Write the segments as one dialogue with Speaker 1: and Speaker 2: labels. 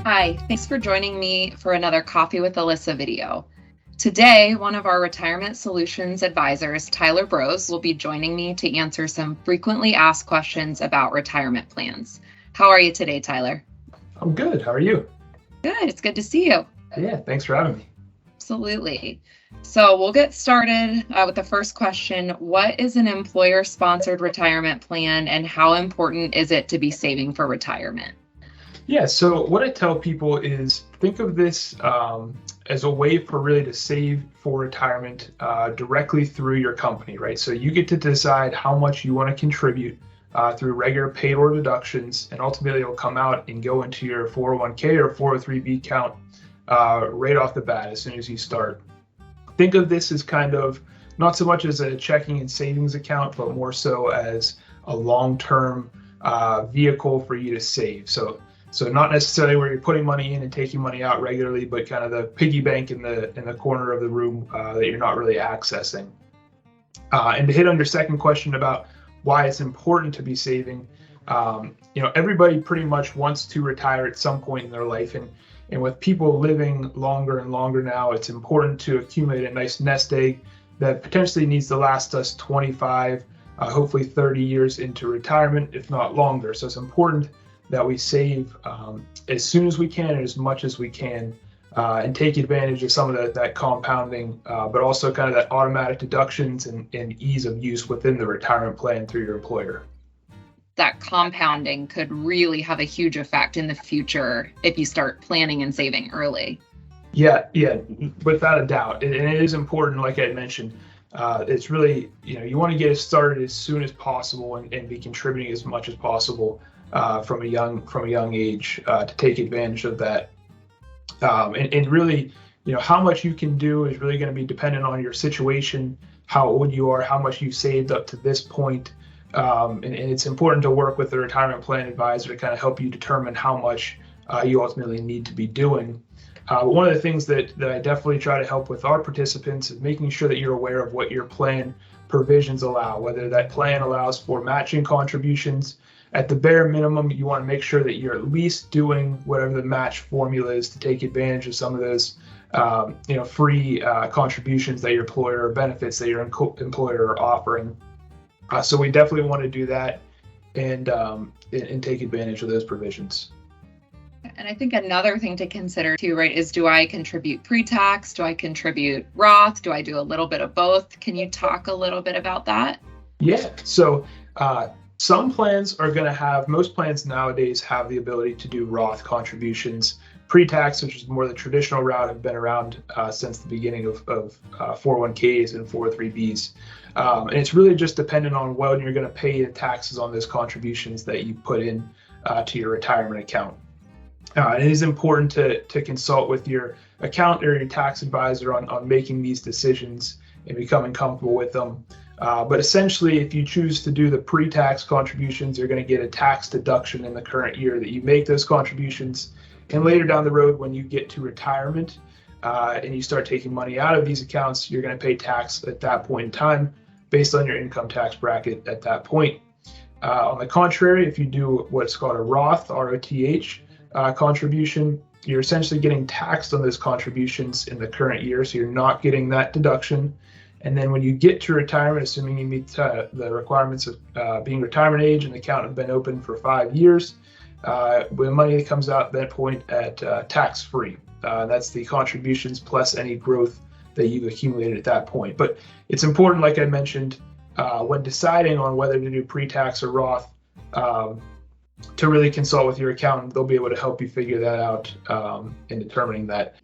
Speaker 1: Hi, thanks for joining me for another Coffee with Alissa video. Today, one of our retirement solutions advisors, Tyler Brose, will be joining me to answer some frequently asked questions about retirement plans. How are you today, Tyler?
Speaker 2: I'm good. How are you?
Speaker 1: Good. It's good to see you.
Speaker 2: Yeah, thanks for having me.
Speaker 1: Absolutely. So we'll get started with the first question. What is an employer-sponsored retirement plan, and how important is it to be saving for retirement?
Speaker 2: Yeah, so what I tell people is think of this as a way for really to save for retirement directly through your company, right? So you get to decide how much you want to contribute through regular payroll deductions, and ultimately it'll come out and go into your 401k or 403b account right off the bat as soon as you start. Think of this as kind of not so much as a checking and savings account, but more so as a long-term vehicle for you to save. So not necessarily where you're putting money in and taking money out regularly, but kind of the piggy bank in the corner of the room that you're not really accessing. And to hit on your second question about why it's important to be saving, everybody pretty much wants to retire at some point in their life, and with people living longer and longer now, it's important to accumulate a nice nest egg that potentially needs to last us 25, hopefully 30 years into retirement, if not longer. So it's important that we save as soon as we can and as much as we can, and take advantage of some of that compounding, but also kind of that automatic deductions and ease of use within the retirement plan through your employer.
Speaker 1: That compounding could really have a huge effect in the future if you start planning and saving early.
Speaker 2: Yeah, without a doubt. And it is important, like I mentioned, it's really, you want to get it started as soon as possible and be contributing as much as possible from a young age to take advantage of that. And really, how much you can do is really going to be dependent on your situation, how old you are, how much you've saved up to this point. And it's important to work with the retirement plan advisor to kind of help you determine how much you ultimately need to be doing. But one of the things that I definitely try to help with our participants is making sure that you're aware of what your plan provisions allow, whether that plan allows for matching contributions. At the bare minimum, you want to make sure that you're at least doing whatever the match formula is to take advantage of some of those free contributions that your employer or benefits that your employer are offering. So we definitely want to do that and take advantage of those provisions.
Speaker 1: And I think another thing to consider too, right, is do I contribute pre-tax? Do I contribute Roth? Do I do a little bit of both? Can you talk a little bit about that?
Speaker 2: Yeah, so some plans are going to have, most plans nowadays have the ability to do Roth contributions. Pre-tax, which is more the traditional route, have been around since the beginning of 401ks and 403bs. And it's really just dependent on when you're going to pay the taxes on those contributions that you put in to your retirement account. It is important to consult with your accountant or your tax advisor on making these decisions and becoming comfortable with them. But essentially, if you choose to do the pre-tax contributions, you're going to get a tax deduction in the current year that you make those contributions. And later down the road, when you get to retirement and you start taking money out of these accounts, you're going to pay tax at that point in time based on your income tax bracket at that point. On the contrary, if you do what's called a Roth, ROTH contribution, you're essentially getting taxed on those contributions in the current year, so you're not getting that deduction. And then when you get to retirement, assuming you meet the requirements of being retirement age and the account have been open for 5 years, when money comes out at that point at tax-free. That's the contributions plus any growth that you've accumulated at that point. But it's important, like I mentioned, when deciding on whether to do pre-tax or Roth, to really consult with your accountant. They'll be able to help you figure that out in determining that.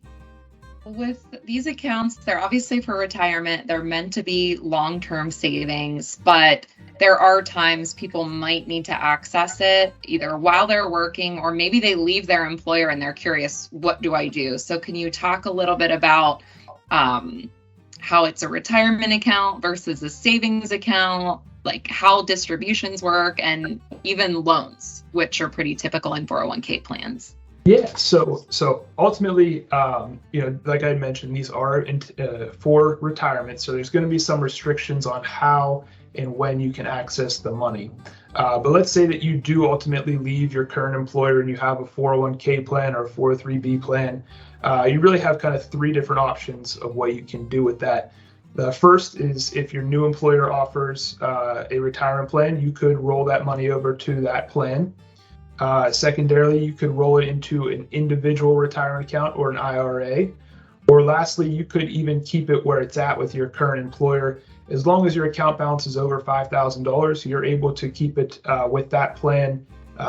Speaker 1: With these accounts, they're obviously for retirement. They're meant to be long-term savings, but there are times people might need to access it either while they're working, or maybe they leave their employer and they're curious, what do I do? So can you talk a little bit about how it's a retirement account versus a savings account, like how distributions work, and even loans, which are pretty typical in 401k plans?
Speaker 2: Yeah, so ultimately, like I mentioned, these are for retirement. So there's going to be some restrictions on how and when you can access the money. But let's say that you do ultimately leave your current employer and you have a 401k plan or a 403b plan. You really have kind of three different options of what you can do with that. The first is if your new employer offers a retirement plan, you could roll that money over to that plan. Secondarily, you could roll it into an individual retirement account or an IRA. Or lastly, you could even keep it where it's at with your current employer. As long as your account balance is over $5,000, you're able to keep it with that plan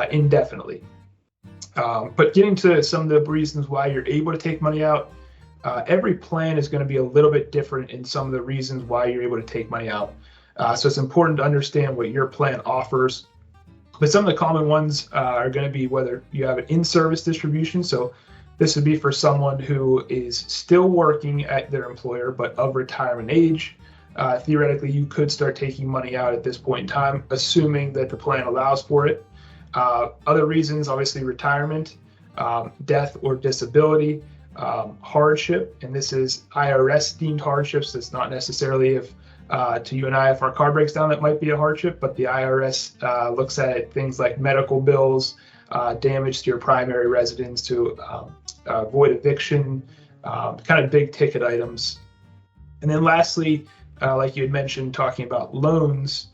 Speaker 2: indefinitely. But getting to some of the reasons why you're able to take money out, every plan is going to be a little bit different in some of the reasons why you're able to take money out. So it's important to understand what your plan offers. But some of the common ones are going to be whether you have an in-service distribution. So this would be for someone who is still working at their employer but of retirement age. Theoretically, you could start taking money out at this point in time, assuming that the plan allows for it. Other reasons, obviously retirement, death or disability, hardship, and this is IRS deemed hardships. It's not necessarily if to you and I, if our car breaks down, that might be a hardship, but the IRS looks at it, things like medical bills, damage to your primary residence, to avoid eviction, kind of big ticket items. And then lastly, like you had mentioned, talking about loans,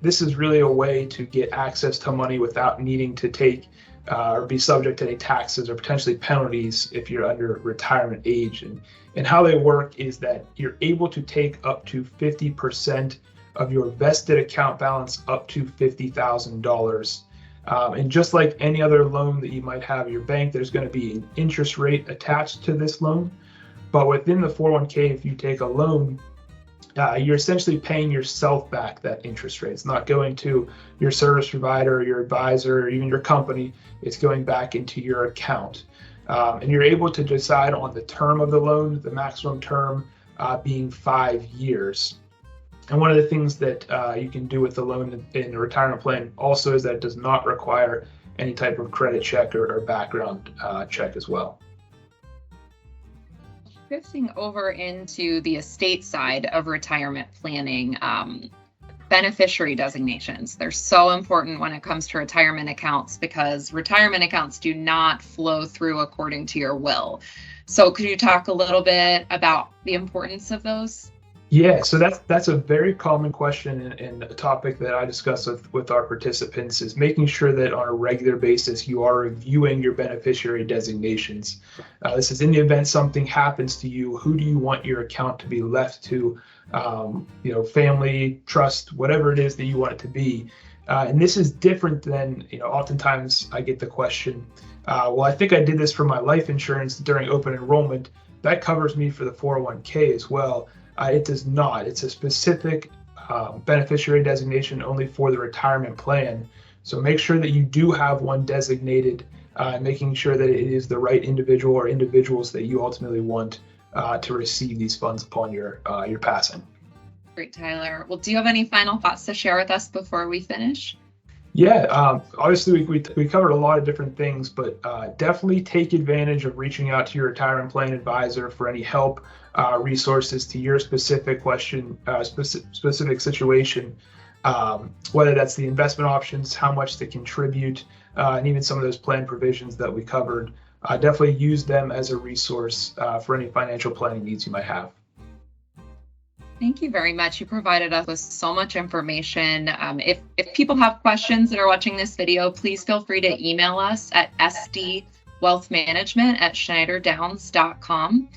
Speaker 2: this is really a way to get access to money without needing to take or be subject to any taxes or potentially penalties if you're under retirement age. And how they work is that you're able to take up to 50% of your vested account balance up to $50,000. And just like any other loan that you might have at your bank, there's going to be an interest rate attached to this loan. But within the 401k, if you take a loan, you're essentially paying yourself back that interest rate. It's not going to your service provider or your advisor or even your company. It's going back into your account. And you're able to decide on the term of the loan, the maximum term being 5 years. And one of the things that you can do with the loan in a retirement plan also is that it does not require any type of credit check or background check as well.
Speaker 1: Shifting over into the estate side of retirement planning, beneficiary designations. They're so important when it comes to retirement accounts because retirement accounts do not flow through according to your will. So could you talk a little bit about the importance of those?
Speaker 2: Yeah, so that's a very common question and a topic that I discuss with our participants is making sure that on a regular basis you are reviewing your beneficiary designations. This is in the event something happens to you, who do you want your account to be left to? Family, trust, whatever it is that you want it to be. And this is different than, oftentimes I get the question, well, I think I did this for my life insurance during open enrollment. That covers me for the 401k as well. It does not. It's a specific beneficiary designation only for the retirement plan. So make sure that you do have one designated, making sure that it is the right individual or individuals that you ultimately want to receive these funds upon your passing.
Speaker 1: Great, Tyler. Well, do you have any final thoughts to share with us before we finish?
Speaker 2: Yeah, obviously we covered a lot of different things, but definitely take advantage of reaching out to your retirement plan advisor for any help, resources to your specific question, specific situation, whether that's the investment options, how much to contribute, and even some of those plan provisions that we covered. Definitely use them as a resource for any financial planning needs you might have.
Speaker 1: Thank you very much. You provided us with so much information. If people have questions that are watching this video, please feel free to email us at sdwealthmanagement@schneiderdowns.com.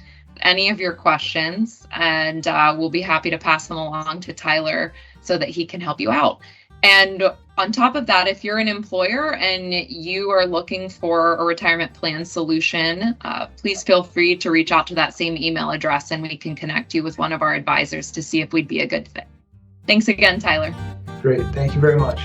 Speaker 1: Any of your questions, and we'll be happy to pass them along to Tyler so that he can help you out. And on top of that, if you're an employer and you are looking for a retirement plan solution, please feel free to reach out to that same email address and we can connect you with one of our advisors to see if we'd be a good fit. Thanks again, Tyler.
Speaker 2: Great. Thank you very much.